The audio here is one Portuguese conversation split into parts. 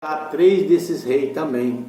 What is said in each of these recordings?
Há 3 desses reis também.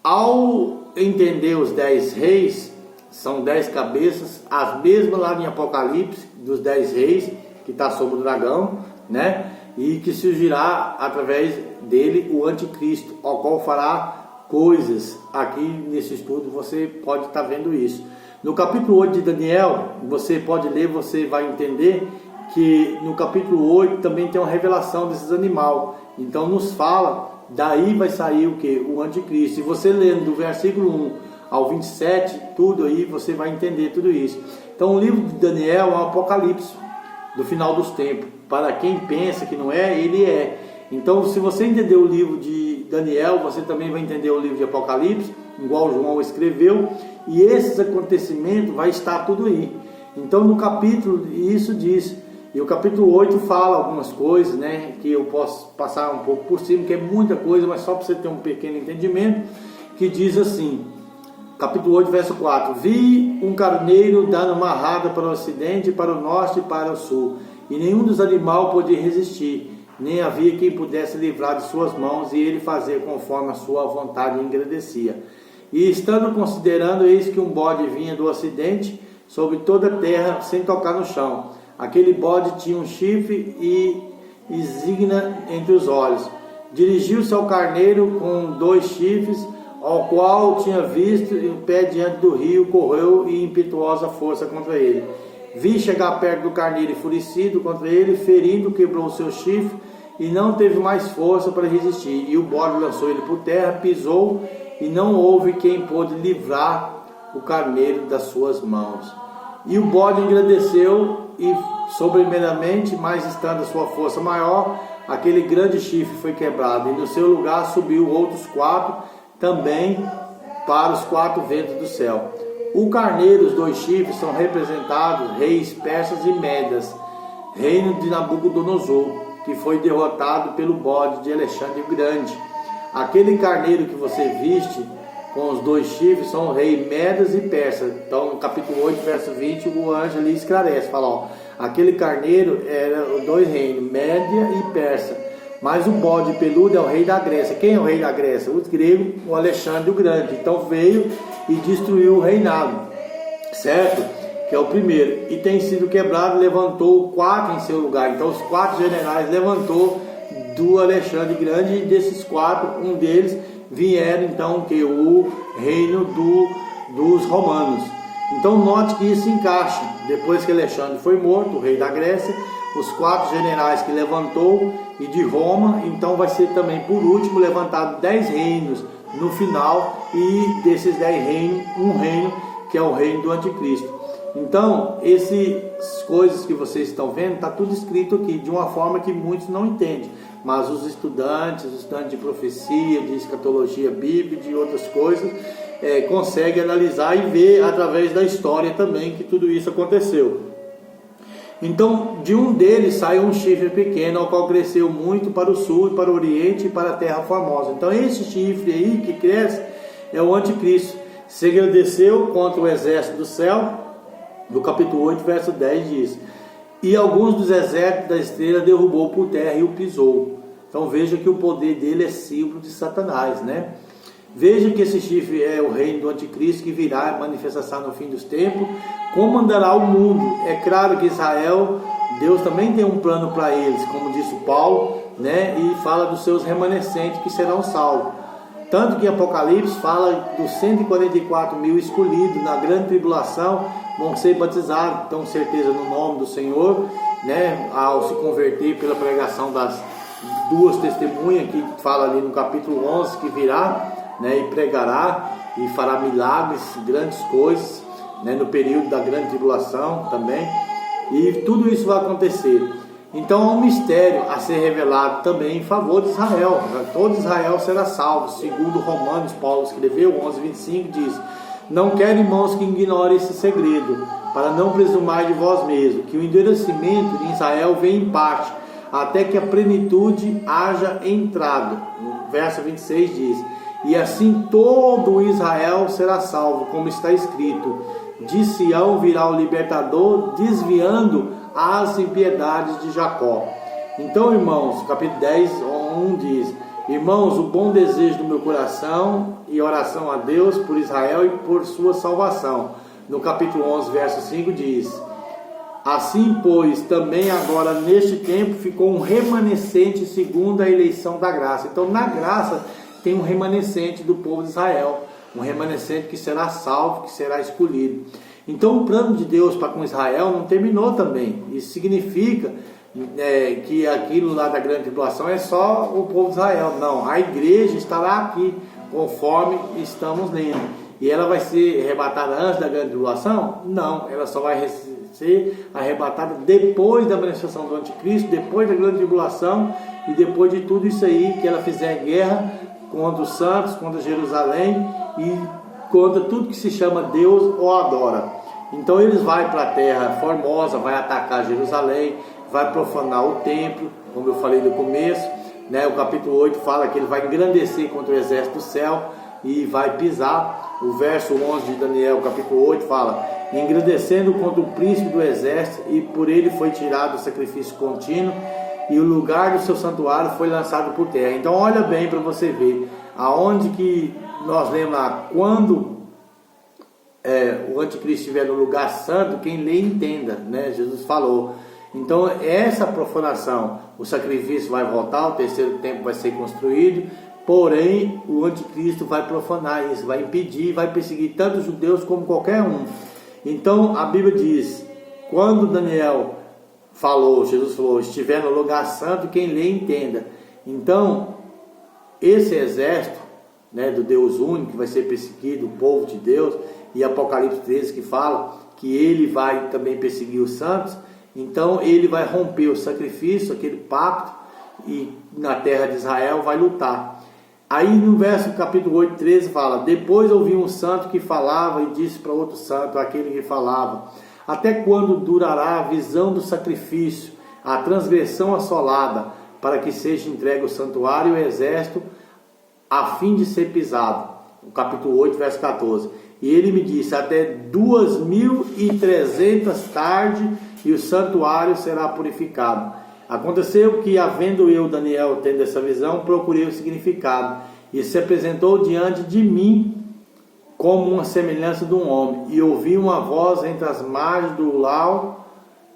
Ao entender os 10 reis, são 10 cabeças, as mesmas lá em Apocalipse, dos 10 reis, que está sobre o dragão, né? E que surgirá através dele o anticristo, ao qual fará coisas. Aqui nesse estudo você pode estar vendo isso. No capítulo 8 de Daniel, você pode ler, você vai entender que no capítulo 8 também tem uma revelação desses animais. Então nos fala, daí vai sair o que? O anticristo. E você lendo do versículo 1 ao 27, tudo aí, você vai entender tudo isso. Então o livro de Daniel é um apocalipse do final dos tempos. Para quem pensa que não é, ele é. Então se você entender o livro de Daniel, você também vai entender o livro de Apocalipse, igual João escreveu, e esses acontecimentos vai estar tudo aí. Então no capítulo, isso diz. E o capítulo 8 fala algumas coisas, né, que eu posso passar um pouco por cima, que é muita coisa, mas só para você ter um pequeno entendimento, que diz assim, capítulo 8, verso 4: Vi um carneiro dando uma rada para o ocidente, para o norte e para o sul, e nenhum dos animais podia resistir, nem havia quem pudesse livrar de suas mãos, e ele fazia conforme a sua vontade e engrandecia. E estando considerando, eis que um bode vinha do ocidente sobre toda a terra, sem tocar no chão. Aquele bode tinha um chifre e insignia entre os olhos. Dirigiu-se ao carneiro com 2 chifres, ao qual tinha visto em pé diante do rio, correu em impetuosa força contra ele. Vi chegar perto do carneiro enfurecido contra ele, ferindo, quebrou o seu chifre e não teve mais força para resistir. E o bode lançou ele por terra, pisou, e não houve quem pôde livrar o carneiro das suas mãos. E o bode engrandeceu e sobremenamente, mas estando a sua força maior, aquele grande chifre foi quebrado, e no seu lugar subiu outros 4 também para os 4 ventos do céu. O carneiro, os 2 chifres, são representados reis persas e medas, reino de Nabucodonosor, que foi derrotado pelo bode de Alexandre o Grande. Aquele carneiro que você viste com os 2 chifres são rei medas e persas. Então no capítulo 8, verso 20, o anjo ali esclarece, fala, ó, aquele carneiro era os 2 reinos, Média e Persa, mas o bode peludo é o rei da Grécia. Quem é o rei da Grécia? Os gregos, o Alexandre o Grande. Então veio e destruiu o reinado, certo? Que é o primeiro, e tem sido quebrado, levantou 4 em seu lugar. Então os 4 generais levantou do Alexandre Grande, e desses 4, um deles vieram então que o reino dos romanos. Então note que isso encaixa. Depois que Alexandre foi morto, o rei da Grécia, os 4 generais que levantou, e de Roma, então vai ser também por último levantado 10 reinos no final, e desses 10 reinos, um reino que é o reino do anticristo. Então essas coisas que vocês estão vendo, está tudo escrito aqui de uma forma que muitos não entendem, mas os estudantes de profecia, de escatologia bíblica, de outras coisas, conseguem analisar e ver através da história também que tudo isso aconteceu. Então de um deles saiu um chifre pequeno, ao qual cresceu muito para o sul, para o oriente e para a terra formosa. Então esse chifre aí que cresce é o anticristo. Se engrandeceu contra o exército do céu. No capítulo 8, verso 10 diz: e alguns dos exércitos da estrela derrubou por terra e o pisou. Então veja que o poder dele é símbolo de Satanás, né? Veja que esse chifre é o reino do anticristo, que virá manifestar no fim dos tempos, comandará o mundo. É claro que Israel, Deus também tem um plano para eles, como disse o Paulo, né? E fala dos seus remanescentes que serão salvos. Tanto que Apocalipse fala dos 144 mil escolhidos na grande tribulação, vão ser batizados, com certeza, no nome do Senhor, né, ao se converter pela pregação das 2 testemunhas, que fala ali no capítulo 11, que virá, né, e pregará, e fará milagres, grandes coisas, né, no período da grande tribulação também, e tudo isso vai acontecer. Então há um mistério a ser revelado também em favor de Israel. Todo Israel será salvo, segundo Romanos, Paulo escreveu, 11:25 diz: não quero, irmãos, que ignorem esse segredo, para não presumar de vós mesmos, que o endurecimento de Israel vem em parte, até que a plenitude haja entrado. No verso 26 diz: e assim todo Israel será salvo, como está escrito: de Sião virá o libertador, desviando as impiedades de Jacó. Então, irmãos, capítulo 10, 1 diz: Irmãos, o bom desejo do meu coração e oração a Deus por Israel e por sua salvação. No capítulo 11, verso 5 diz: assim, pois, também agora neste tempo ficou um remanescente segundo a eleição da graça. Então, na graça tem um remanescente do povo de Israel, um remanescente que será salvo, que será escolhido. Então, o plano de Deus para com Israel não terminou também. Isso significa que aquilo lá da grande tribulação é só o povo de Israel. Não, a igreja estará aqui, conforme estamos lendo. E ela vai ser arrebatada antes da grande tribulação? Não, ela só vai ser arrebatada depois da manifestação do anticristo, depois da grande tribulação e depois de tudo isso aí, que ela fizer guerra contra os santos, contra Jerusalém e contra tudo que se chama Deus ou adora. Então eles vão para a terra formosa, vai atacar Jerusalém, vai profanar o templo, como eu falei no começo, né? O capítulo 8 fala que ele vai engrandecer contra o exército do céu e vai pisar. O verso 11 de Daniel, capítulo 8, fala: engrandecendo contra o príncipe do exército, e por ele foi tirado o sacrifício contínuo, e o lugar do seu santuário foi lançado por terra. Então olha bem para você ver, aonde que nós lemos lá, quando o anticristo estiver no lugar santo, quem lê entenda, né? Jesus falou. Então essa profanação, o sacrifício vai voltar, o terceiro templo vai ser construído, porém o anticristo vai profanar isso, vai impedir, vai perseguir tanto os judeus como qualquer um. Então a Bíblia diz, quando Daniel falou, Jesus falou, estiver no lugar santo, quem lê entenda. Então esse exército, né, do Deus único, que vai ser perseguido, o povo de Deus, e Apocalipse 13 que fala que ele vai também perseguir os santos. Então ele vai romper o sacrifício, aquele pacto, e na terra de Israel vai lutar. Aí no verso capítulo 8, 13 fala: depois ouvi um santo que falava e disse para outro santo, aquele que falava: até quando durará a visão do sacrifício, a transgressão assolada, para que seja entregue o santuário e o exército, a fim de ser pisado? O capítulo 8, verso 14. E ele me disse: até 2300 tarde, e o santuário será purificado. Aconteceu que, havendo eu, Daniel, tendo essa visão, procurei o significado, e se apresentou diante de mim como uma semelhança de um homem, e ouvi uma voz entre as margens do Lau,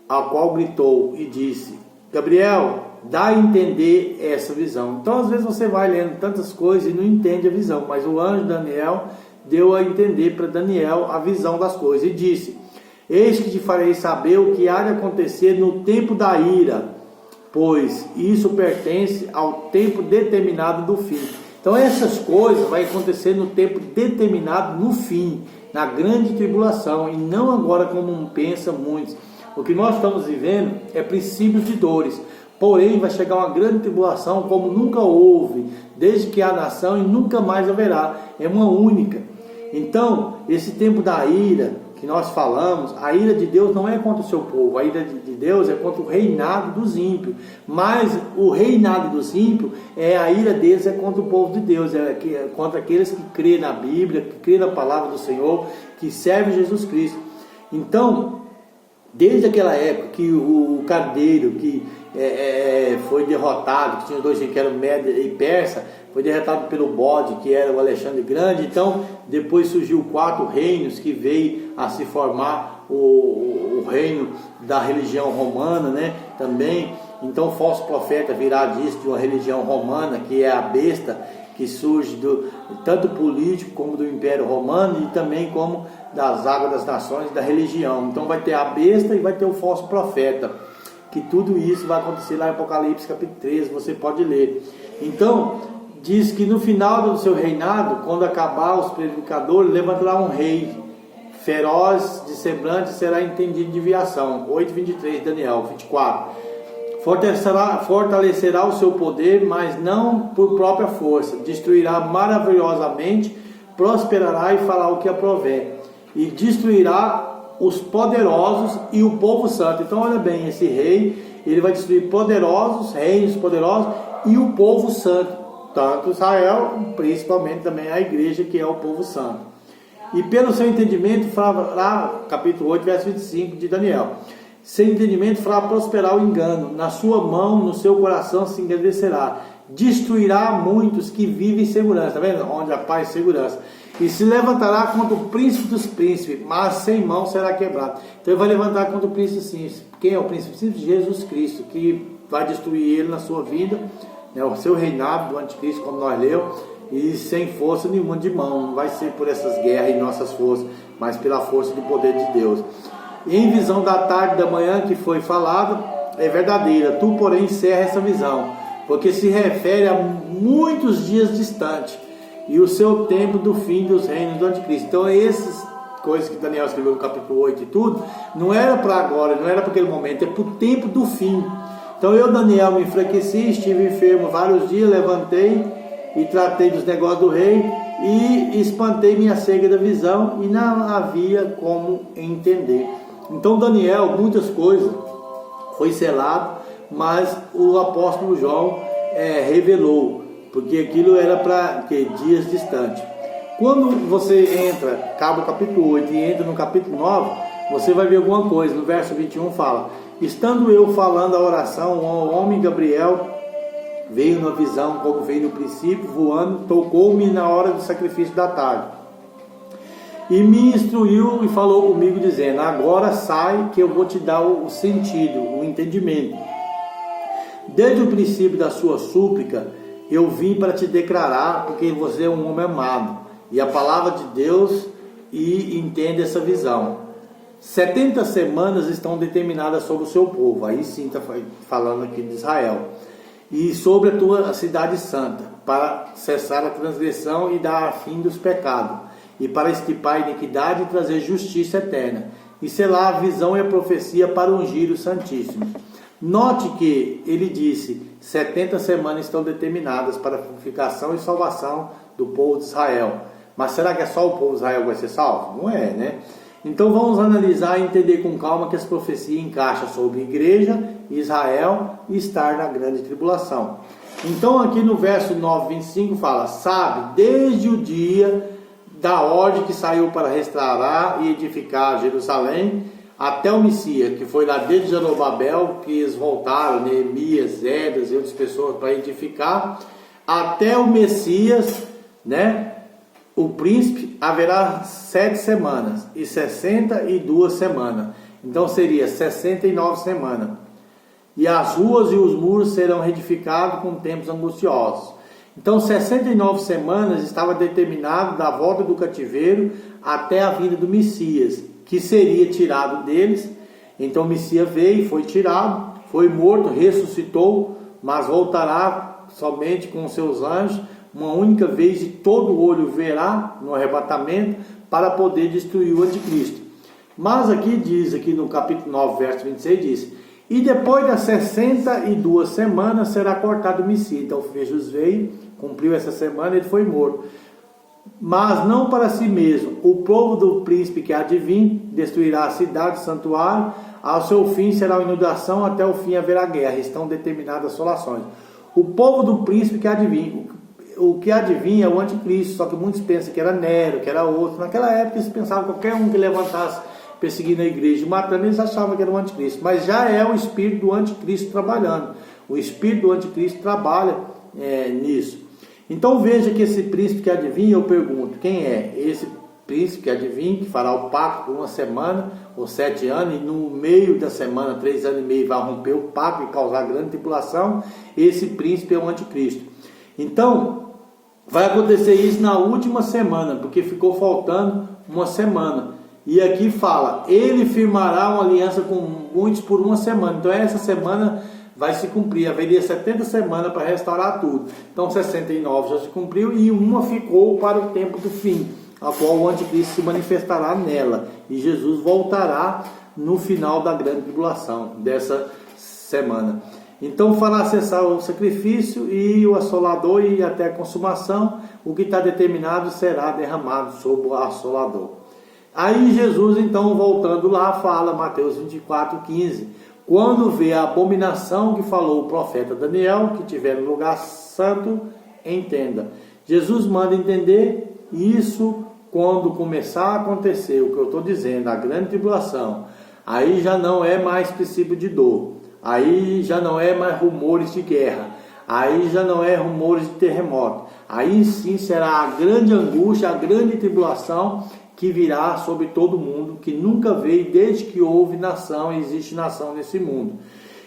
a qual gritou e disse: Gabriel, dá a entender essa visão. Então às vezes você vai lendo tantas coisas e não entende a visão, mas o anjo Daniel deu a entender para Daniel a visão das coisas, e disse: eis que te farei saber o que há de acontecer no tempo da ira, pois isso pertence ao tempo determinado do fim. Então essas coisas vão acontecer no tempo determinado, no fim, na grande tribulação, e não agora como pensa muitos. O que nós estamos vivendo é princípios de dores, porém vai chegar uma grande tribulação como nunca houve, desde que há nação, e nunca mais haverá, é uma única. Então esse tempo da ira que nós falamos, a ira de Deus não é contra o seu povo, a ira de Deus é contra o reinado dos ímpios, mas o reinado dos ímpios, a ira deles é contra o povo de Deus, é contra aqueles que crêem na Bíblia, que crêem na palavra do Senhor, que servem Jesus Cristo. Então, desde aquela época que o Carneiro, que foi derrotado, que tinha dois que eram Média e Persa, foi derrotado pelo bode, que era o Alexandre Grande. Então depois surgiu 4 reinos, que veio a se formar o reino da religião romana, né? Também, então o falso profeta virá disso, de uma religião romana, que é a besta, que surge tanto político como do Império Romano, e também como das águas das nações, da religião. Então vai ter a besta e vai ter o falso profeta, que tudo isso vai acontecer lá em Apocalipse capítulo 13, você pode ler. Então diz que no final do seu reinado, quando acabar os predicadores, levantará um rei feroz de semblante, será entendido de viação. 8:23, Daniel 24. Fortalecerá o seu poder, mas não por própria força. Destruirá maravilhosamente, prosperará e fará o que aprover. E destruirá os poderosos e o povo santo. Então olha bem, esse rei, ele vai destruir poderosos, reinos poderosos e o povo santo. Tanto Israel, principalmente também a igreja, que é o povo santo. E pelo seu entendimento fará, capítulo 8, verso 25 de Daniel, seu entendimento fará prosperar o engano, na sua mão, no seu coração se engrandecerá, destruirá muitos que vivem em segurança, tá vendo? Onde a paz e segurança. E se levantará contra o príncipe dos príncipes, mas sem mão será quebrado. Então ele vai levantar contra o príncipe sim. Quem é o príncipe? Príncipe? Jesus Cristo, que vai destruir ele na sua vida, né? O seu reinado do anticristo, como nós lemos, e sem força nenhuma de mão. Não vai ser por essas guerras em nossas forças, mas pela força do poder de Deus. E em visão da tarde e da manhã que foi falado, é verdadeira. Tu, porém, encerra essa visão, porque se refere a muitos dias distantes e o seu tempo do fim dos reinos do anticristo. Então essas coisas que Daniel escreveu no capítulo 8 e tudo, não era para agora, não era para aquele momento, é para o tempo do fim. Então eu, Daniel, me enfraqueci, estive enfermo vários dias, levantei e tratei dos negócios do rei e espantei minha cega da visão e não havia como entender. Então Daniel, muitas coisas foi selado, mas o apóstolo João revelou, porque aquilo era para dias distantes. Quando você acaba o capítulo 8 e entra no capítulo 9, você vai ver alguma coisa. No verso 21 fala: estando eu falando a oração, o homem Gabriel veio na visão, como veio no princípio, voando, tocou-me na hora do sacrifício da tarde, e me instruiu e falou comigo, dizendo: agora sai, que eu vou te dar o sentido, o entendimento. Desde o princípio da sua súplica, eu vim para te declarar, porque você é um homem amado, e a palavra de Deus, e entende essa visão. 70 semanas estão determinadas sobre o seu povo, aí sim está falando aqui de Israel, e sobre a tua cidade santa, para cessar a transgressão e dar fim dos pecados, e para extirpar a iniquidade e trazer justiça eterna, e selar a visão e a profecia para ungir o Santíssimo. Note que ele disse: 70 semanas estão determinadas para a purificação e salvação do povo de Israel. Mas será que é só o povo de Israel que vai ser salvo? Não é, né? Então vamos analisar e entender com calma que as profecias encaixam sobre a igreja, Israel e estar na grande tribulação. Então aqui no verso 9, 25 fala: sabe, desde o dia da ordem que saiu para restaurar e edificar Jerusalém, até o Messias, que foi lá desde Zorobabel, que eles voltaram, Neemias, Esdras e outras pessoas para edificar, até o Messias, né? O príncipe, haverá 7 semanas e 62 semanas. Então seria 69 semanas. E as ruas e os muros serão reedificados com tempos angustiosos. Então 69 semanas estava determinado da volta do cativeiro até a vinda do Messias, que seria tirado deles. Então o Messias veio, foi tirado, foi morto, ressuscitou, mas voltará somente com seus anjos, uma única vez, e todo olho verá no arrebatamento, para poder destruir o anticristo. Mas aqui diz, aqui no capítulo 9, verso 26, diz: e depois das 62 semanas será cortado o Messias. Então Jesus veio, cumpriu essa semana, ele foi morto. Mas não para si mesmo. O povo do príncipe que há de vir destruirá a cidade, o santuário. Ao seu fim será a inundação, até o fim haverá guerra. Estão determinadas assolações. O povo do príncipe que há de vir. O que há de vir é o anticristo. Só que muitos pensam que era Nero, que era outro. Naquela época eles pensavam que qualquer um que levantasse perseguindo a igreja e matando, eles achavam que era o anticristo. Mas já é o espírito do anticristo trabalhando. O espírito do anticristo trabalha nisso. Então veja que esse príncipe que adivinha, eu pergunto, quem é? Esse príncipe que adivinha, que fará o pacto por uma semana ou 7 anos, e no meio da semana, 3 anos e meio, vai romper o pacto e causar grande tribulação. Esse príncipe é o anticristo. Então vai acontecer isso na última semana, porque ficou faltando uma semana. E aqui fala: ele firmará uma aliança com muitos por uma semana. Então essa semana vai se cumprir. Haveria 70 semanas para restaurar tudo. Então 69 já se cumpriu, e uma ficou para o tempo do fim, a qual o anticristo se manifestará nela, e Jesus voltará no final da grande tribulação dessa semana. Então fará cessar o sacrifício e o assolador, e até a consumação, o que está determinado será derramado sobre o assolador. Aí Jesus, então, voltando lá, fala, Mateus 24, 15, quando vê a abominação que falou o profeta Daniel, que tiver no lugar santo, entenda. Jesus manda entender isso quando começar a acontecer o que eu estou dizendo, a grande tribulação. Aí já não é mais princípio de dor, aí já não é mais rumores de guerra, Aí já não é rumores de terremoto. Aí sim será a grande angústia, a grande tribulação que virá sobre todo mundo, que nunca veio desde que houve nação e existe nação nesse mundo.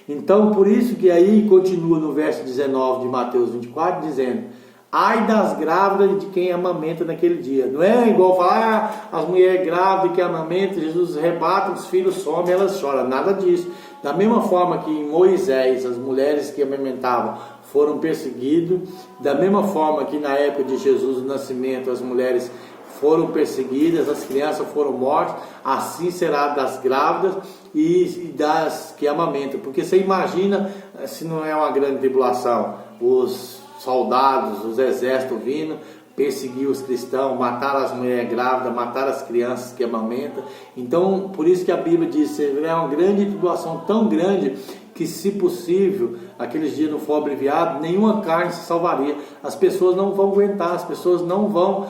Então, por isso que aí continua no verso 19 de Mateus 24, dizendo: ai das grávidas de quem amamenta naquele dia. Não é igual falar, as mulheres grávidas que amamentam, Jesus rebata, os filhos somem, elas choram. Nada disso. Da mesma forma que em Moisés, as mulheres que amamentavam foram perseguidas, da mesma forma que na época de Jesus, o nascimento, as mulheres foram perseguidas, as crianças foram mortas, assim será das grávidas e das que amamentam. Porque você imagina se não é uma grande tribulação, os soldados, os exércitos vindo perseguir os cristãos, matar as mulheres grávidas, matar as crianças que amamentam. Então, por isso que a Bíblia diz que é uma grande tribulação tão grande que, se possível, aqueles dias não for abreviado, nenhuma carne se salvaria. As pessoas não vão aguentar, as pessoas não vão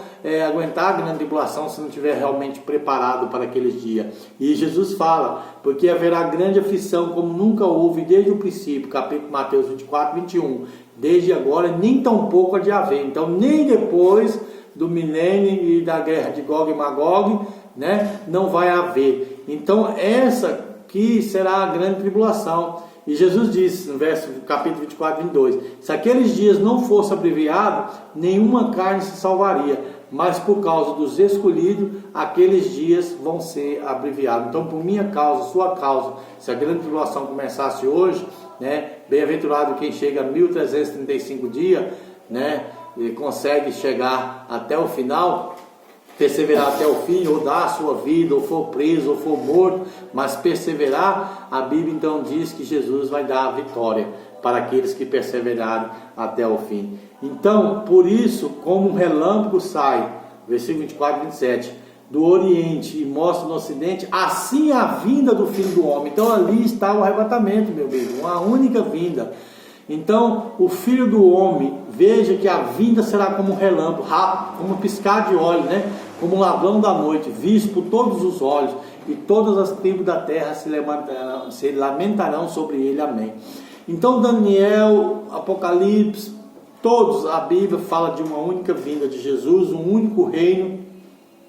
aguentar a grande tribulação se não estiver realmente preparado para aqueles dias. E Jesus fala, porque haverá grande aflição como nunca houve desde o princípio, capítulo Mateus 24, 21. Desde agora, nem tão pouco há de haver. Então, nem depois do milênio e da guerra de Gog e Magog, né, não vai haver. Então, essa que será a grande tribulação. E Jesus disse, no capítulo 24, 22, se aqueles dias não fosse abreviado, nenhuma carne se salvaria, mas por causa dos escolhidos, aqueles dias vão ser abreviados. Então, por minha causa, sua causa, se a grande tribulação começasse hoje, né, bem-aventurado quem chega a 1335 dias, né, e consegue chegar até o final, perseverar até o fim, ou dar a sua vida, ou for preso, ou for morto, mas perseverar, a Bíblia então diz que Jesus vai dar a vitória para aqueles que perseverarem até o fim. Então, por isso, como um relâmpago sai, versículo 24 e 27, do Oriente e mostra no Ocidente, assim a vinda do Filho do Homem. Então ali está o arrebatamento, meu amigo, uma única vinda. Então, o Filho do Homem, veja que a vinda será como um relâmpago, rápido, como um piscar de olhos, né? Como um ladrão da noite, visto por todos os olhos, e todas as tribos da terra se lamentarão sobre ele. Amém. Então, Daniel, Apocalipse, todos, a Bíblia fala de uma única vinda de Jesus, um único reino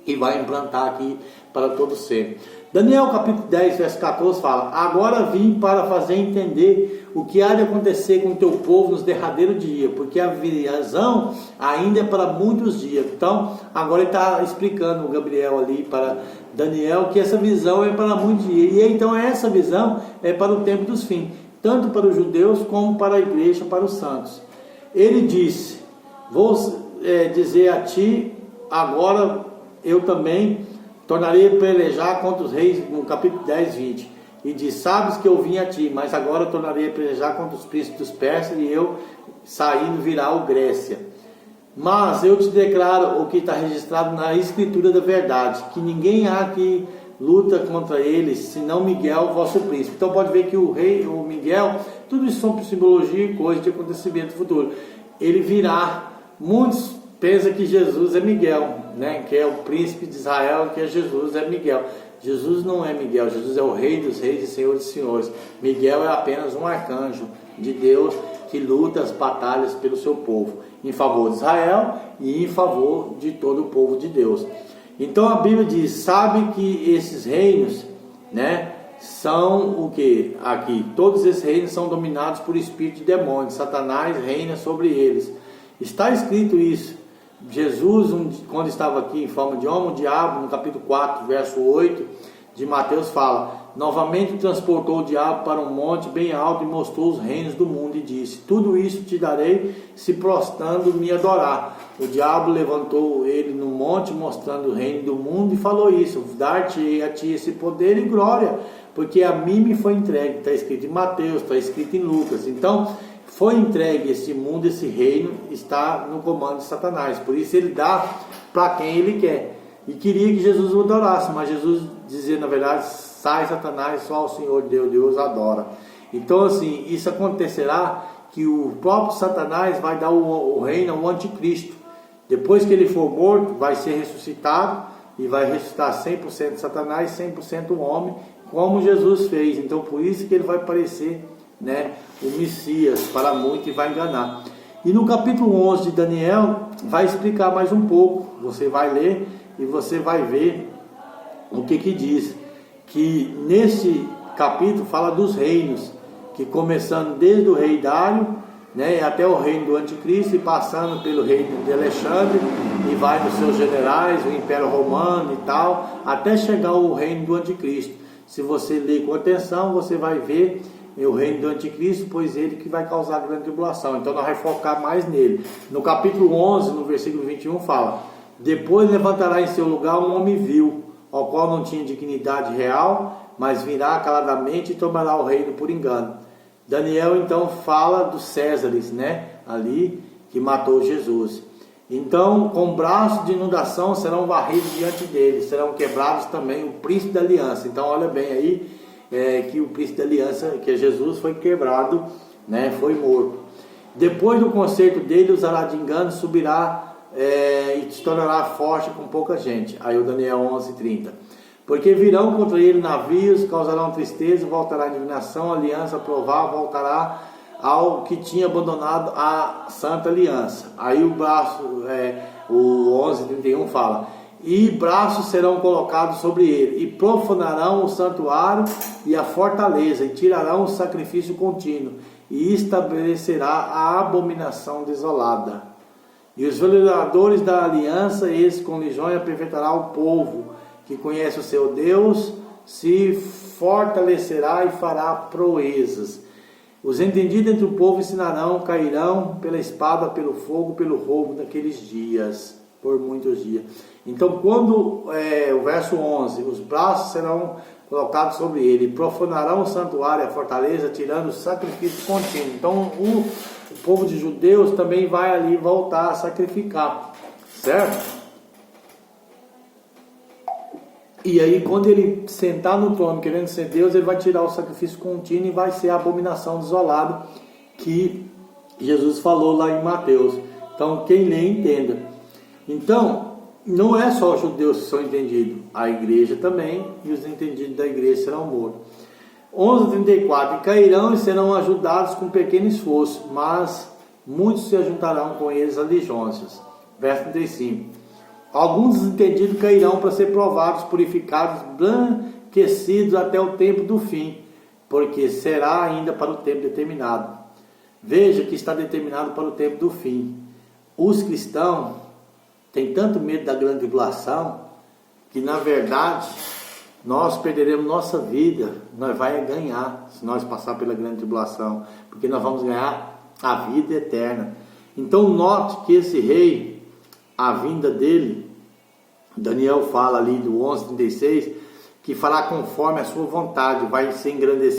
que vai implantar aqui para todo sempre. Daniel capítulo 10, verso 14 fala: agora vim para fazer entender o que há de acontecer com o teu povo nos derradeiros dias, porque a visão ainda é para muitos dias. Então, agora ele está explicando, o Gabriel ali para Daniel, que essa visão é para muitos dias. E então essa visão é para o tempo dos fins, tanto para os judeus como para a igreja, para os santos. Ele disse: vou dizer a ti, agora eu também tornarei a pelejar contra os reis, no capítulo 10, 20. E diz: sabes que eu vim a ti, mas agora eu tornarei a pelejar contra os príncipes dos persas, e eu saindo virá o Grécia. Mas eu te declaro o que está registrado na escritura da verdade, que ninguém há que luta contra eles, senão Miguel, vosso príncipe. Então pode ver que o rei, o Miguel, tudo isso são simbologia e coisas de acontecimento futuro. Ele virá. Muitos pensam que Jesus é Miguel, né? Que é o príncipe de Israel, que é Jesus, é Miguel. Jesus não é Miguel, Jesus é o rei dos reis e senhor dos senhores. Miguel é apenas um arcanjo de Deus que luta as batalhas pelo seu povo, em favor de Israel e em favor de todo o povo de Deus. Então a Bíblia diz: sabe que esses reinos, né, são o que? Aqui, todos esses reinos são dominados por espírito de demônios. Satanás reina sobre eles. Está escrito isso. Jesus, quando estava aqui em forma de homem, o diabo, no capítulo 4, verso 8 de Mateus, fala: novamente transportou o diabo para um monte bem alto e mostrou os reinos do mundo e disse: tudo isso te darei se prostrando me adorar. O diabo levantou ele no monte, mostrando o reino do mundo, e falou isso: dar-te a ti esse poder e glória, porque a mim me foi entregue. Está escrito em Mateus, está escrito em Lucas. Então foi entregue esse mundo, esse reino está no comando de Satanás. Por isso ele dá para quem ele quer. E queria que Jesus o adorasse, mas Jesus dizia, na verdade: sai Satanás, só o Senhor Deus adora. Então assim, isso acontecerá, que o próprio Satanás vai dar o reino ao anticristo. Depois que ele for morto, vai ser ressuscitado e vai ressuscitar 100% Satanás, 100% homem, como Jesus fez. Então por isso que ele vai aparecer né, o Messias para muito e vai enganar. E no capítulo 11 de Daniel vai explicar mais um pouco. Você vai ler e você vai ver o que diz. Que nesse capítulo fala dos reinos, que começando desde o rei Dário, né, até o reino do Anticristo, e passando pelo reino de Alexandre, e vai nos seus generais, o Império Romano e tal, até chegar ao reino do Anticristo. Se você ler com atenção, você vai ver o reino do Anticristo, pois ele que vai causar a grande tribulação. Então nós vamos focar mais nele. No capítulo 11, no versículo 21, fala: depois levantará em seu lugar um homem vil, ao qual não tinha dignidade real, mas virá caladamente e tomará o reino por engano. Daniel então fala dos Césares, né, ali, que matou Jesus. Então, com braços de inundação serão varridos diante dele, serão quebrados também o príncipe da aliança. Então olha bem aí, que o príncipe da aliança, que é Jesus, foi quebrado, né, foi morto. Depois do concerto dele, usará de engano, subirá e se tornará forte com pouca gente. Aí o Daniel 11:30. Porque virão contra ele navios, causarão tristeza, voltará a indignação, a aliança provar, voltará ao que tinha abandonado a santa aliança. Aí o braço, o 11:31 fala: e braços serão colocados sobre ele, e profanarão o santuário e a fortaleza, e tirarão o sacrifício contínuo, e estabelecerá a abominação desolada. E os violadores da aliança, esse com lisonja aperfeitará o povo, que conhece o seu Deus, se fortalecerá e fará proezas. Os entendidos entre o povo ensinarão, cairão pela espada, pelo fogo, pelo roubo daqueles dias, por muitos dias. Então, quando, o verso 11, os braços serão colocados sobre ele, profanarão o santuário, a fortaleza, tirando o sacrifício contínuo. Então, o povo de judeus também vai ali voltar a sacrificar, certo? E aí, quando ele sentar no trono querendo ser Deus, ele vai tirar o sacrifício contínuo e vai ser a abominação desolada que Jesus falou lá em Mateus. Então, quem lê, entenda. Então, não é só os judeus que são entendidos, a igreja também, e os entendidos da igreja serão mortos. 11:34. E cairão e serão ajudados com pequeno esforço, mas muitos se ajuntarão com eles a lisonjas. Verso 35. Alguns desentendidos cairão para ser provados, purificados, branquecidos até o tempo do fim, porque será ainda para o tempo determinado. Veja que está determinado para o tempo do fim. Os cristãos têm tanto medo da grande tribulação, que na verdade nós perderemos nossa vida, nós vamos ganhar se nós passar pela grande tribulação, porque nós vamos ganhar a vida eterna. Então note que esse rei, a vinda dele, Daniel fala ali do 11:36, que fará conforme a sua vontade, vai ser engrandecido